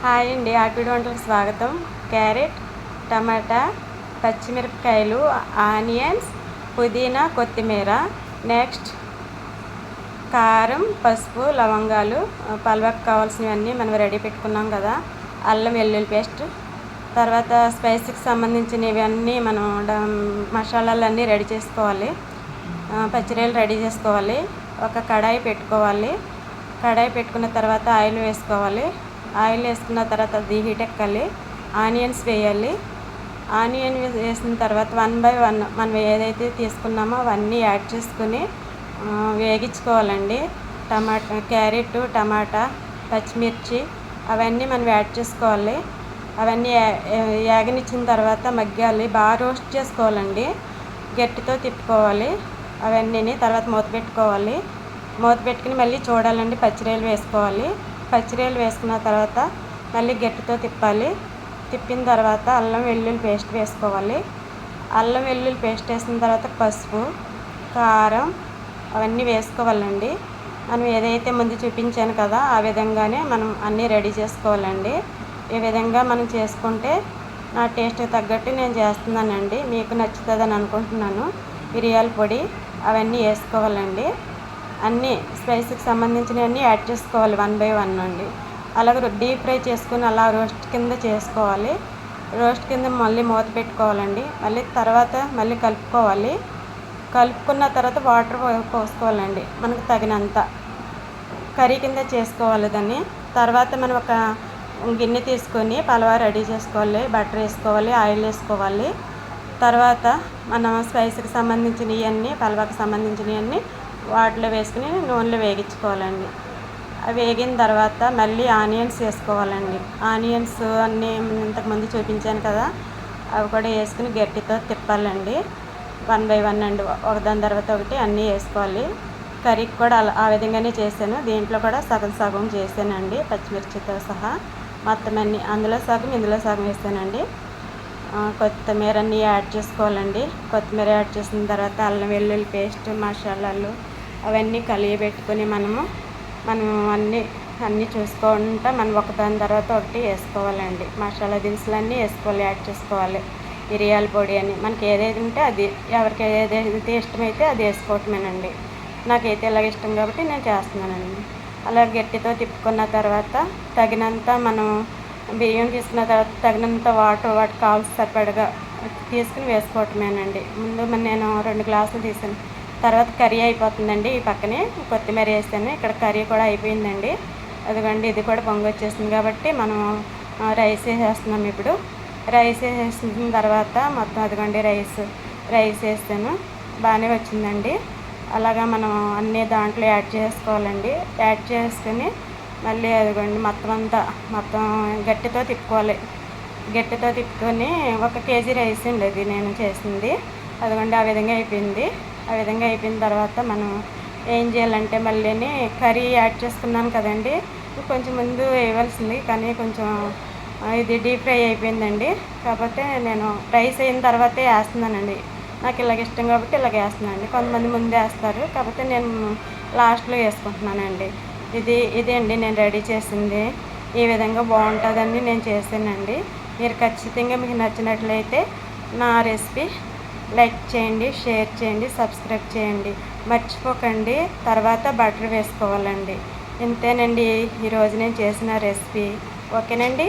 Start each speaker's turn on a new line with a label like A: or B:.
A: Hi అండి, happy వంటలకు స్వాగతం. క్యారెట్, టమాటా, పచ్చిమిరపకాయలు, ఆనియన్స్, పుదీనా, కొత్తిమీర, నెక్స్ట్ కారం, పసుపు, లవంగాలు, పలవకు కావాల్సినవన్నీ మనం రెడీ పెట్టుకున్నాం కదా. అల్లం వెల్లుల్లి పేస్ట్, తర్వాత స్పైసీకి సంబంధించినవన్నీ మనం మసాలాలన్నీ రెడీ చేసుకోవాలి. పచ్చిరొయ్యలు రెడీ చేసుకోవాలి. ఒక కడాయి పెట్టుకోవాలి. కడాయి పెట్టుకున్న తర్వాత ఆయిల్ వేసుకోవాలి. ఆయిల్ వేసుకున్న తర్వాత అది హీట్ ఎక్కాలి. ఆనియన్స్ వేయాలి. ఆనియన్ వేసిన తర్వాత 1 by 1 మనం ఏదైతే తీసుకున్నామో అవన్నీ యాడ్ చేసుకుని వేగించుకోవాలండి. క్యారెట్, టమాటా, పచ్చిమిర్చి అవన్నీ మనం యాడ్ చేసుకోవాలి. అవన్నీ వేగనిచ్చిన తర్వాత మగ్గాలి. బాగా రోస్ట్ చేసుకోవాలండి. గట్టితో తిప్పుకోవాలి అవన్నీ. తర్వాత మూత పెట్టుకోవాలి. మూత పెట్టుకుని మళ్ళీ చూడాలండి. పచ్చిరొయ్యలు వేసుకోవాలి. పచ్చిరొయ్యలు వేసుకున్న తర్వాత మళ్ళీ గట్టితో తిప్పాలి. తిప్పిన తర్వాత అల్లం వెల్లుల్లి పేస్ట్ వేసుకోవాలి. అల్లం వెల్లుల్లి పేస్ట్ వేసిన తర్వాత పసుపు, కారం అవన్నీ వేసుకోవాలండి. మనం ఏదైతే ముందు చూపించాను కదా ఆ విధంగానే మనం అన్నీ రెడీ చేసుకోవాలండి. ఈ విధంగా మనం చేసుకుంటే నా టేస్ట్కి తగ్గట్టు నేను చేస్తున్నానండి. మీకు నచ్చుతుందని అనుకుంటున్నాను. మిరియాల పొడి అవన్నీ వేసుకోవాలండి. అన్నీ స్పైసీకి సంబంధించినవన్నీ యాడ్ చేసుకోవాలి 1 by 1 అండి. అలాగే డీప్ ఫ్రై చేసుకుని అలా రోస్ట్ కింద చేసుకోవాలి. రోస్ట్ కింద మళ్ళీ మూత పెట్టుకోవాలండి. మళ్ళీ కలుపుకోవాలి. కలుపుకున్న తర్వాత వాటర్ పోసుకోవాలండి మనకు తగినంత. కర్రీ కింద చేసుకోవాలి దాన్ని. తర్వాత మనం ఒక గిన్నె తీసుకొని పలవ రెడీ చేసుకోవాలి. బటర్ వేసుకోవాలి, ఆయిల్ వేసుకోవాలి. తర్వాత మనం స్పైసీకి సంబంధించినవన్నీ, పలవకి సంబంధించినవన్నీ వాటిలో వేసుకుని నూనెలో వేగించుకోవాలండి. అవి వేగిన తర్వాత మళ్ళీ ఆనియన్స్ వేసుకోవాలండి. ఆనియన్స్ అన్నీ ఇంతకుముందు చూపించాను కదా అవి కూడా వేసుకుని గట్టితో తిప్పాలండి. 1 by 1 అండి. ఒకదాని తర్వాత ఒకటి అన్నీ వేసుకోవాలి. కర్రీకి కూడా ఆ విధంగానే చేశాను. దీంట్లో కూడా సగం సగం చేశానండి, పచ్చిమిర్చితో సహా మొత్తం అన్నీ. అందులో సగం ఇందులో సగం వేసానండి. కొత్తిమీర అన్నీ యాడ్ చేసుకోవాలండి. కొత్తిమీర యాడ్ చేసిన తర్వాత అల్లం వెల్లుల్లి పేస్ట్, మసాలాలు అవన్నీ కలియబెట్టుకొని మనం అన్నీ చూసుకుంటా మనం ఒకదాని తర్వాత ఒకటి వేసుకోవాలండి. మసాలా దినుసులన్నీ వేసుకోవాలి, యాడ్ చేసుకోవాలి. మిరియాల పొడి అని మనకి ఏదైతే ఉంటే అది, ఎవరికి ఏదైతే ఇష్టమైతే అది వేసుకోవటమేనండి. నాకైతే ఇలాగ ఇష్టం కాబట్టి నేను చేస్తున్నానండి. అలా గట్టితో తిప్పుకున్న తర్వాత తగినంత మనం బియ్యం తీసుకున్న తర్వాత తగినంత వాటికి కావాల్సి సరిపడగా తీసుకుని వేసుకోవటమేనండి. ముందు నేను 2 గ్లాసులు తీసాను. తర్వాత కర్రీ అయిపోతుందండి. ఈ పక్కనే కొత్తిమీర వేసాను. ఇక్కడ కర్రీ కూడా అయిపోయిందండి. అదిగోండి ఇది కూడా పొంగి వచ్చేసింది కాబట్టి మనం రైస్ వేసేస్తున్నాం ఇప్పుడు. రైస్ వేసేసిన తర్వాత మొత్తం అదిగోండి రైస్ వేసాను. బాగానే వచ్చిందండి. అలాగా మనం అన్నీ దాంట్లో యాడ్ చేసుకోవాలండి. యాడ్ చేసుకుని మళ్ళీ అదిగోండి మొత్తం గట్టితో తిప్పుకోవాలి. గట్టితో తిప్పుకొని 1 kg రైస్ అండి అది నేను చేసింది. అదిగోండి ఆ విధంగా అయిపోయింది. ఆ విధంగా అయిపోయిన తర్వాత మనం ఏం చేయాలంటే మళ్ళీ కర్రీ యాడ్ చేసుకున్నాను కదండి, కొంచెం ముందు వేయవలసింది కానీ కొంచెం ఇది డీప్ ఫ్రై అయిపోయిందండి. కాకపోతే నేను రైస్ అయిన తర్వాతే వేస్తున్నానండి. నాకు ఇలాగ ఇష్టం కాబట్టి ఇలాగ వేస్తున్నానండి. కొంతమంది ముందే వేస్తారు, కాకపోతే నేను లాస్ట్లో వేసుకుంటున్నానండి. ఇదే అండి నేను రెడీ చేసింది. ఈ విధంగా బాగుంటుందని నేను చేశానండి. మీరు ఖచ్చితంగా మీకు నచ్చినట్లయితే నా రెసిపీ లైక్ చేయండి, షేర్ చేయండి, సబ్స్క్రైబ్ చేయండి. మర్చిపోకండి. తర్వాత బటర్ వేసుకోవాలండి. ఇంతేనండి ఈరోజు నేను చేసిన రెసిపీ. ఓకేనండి.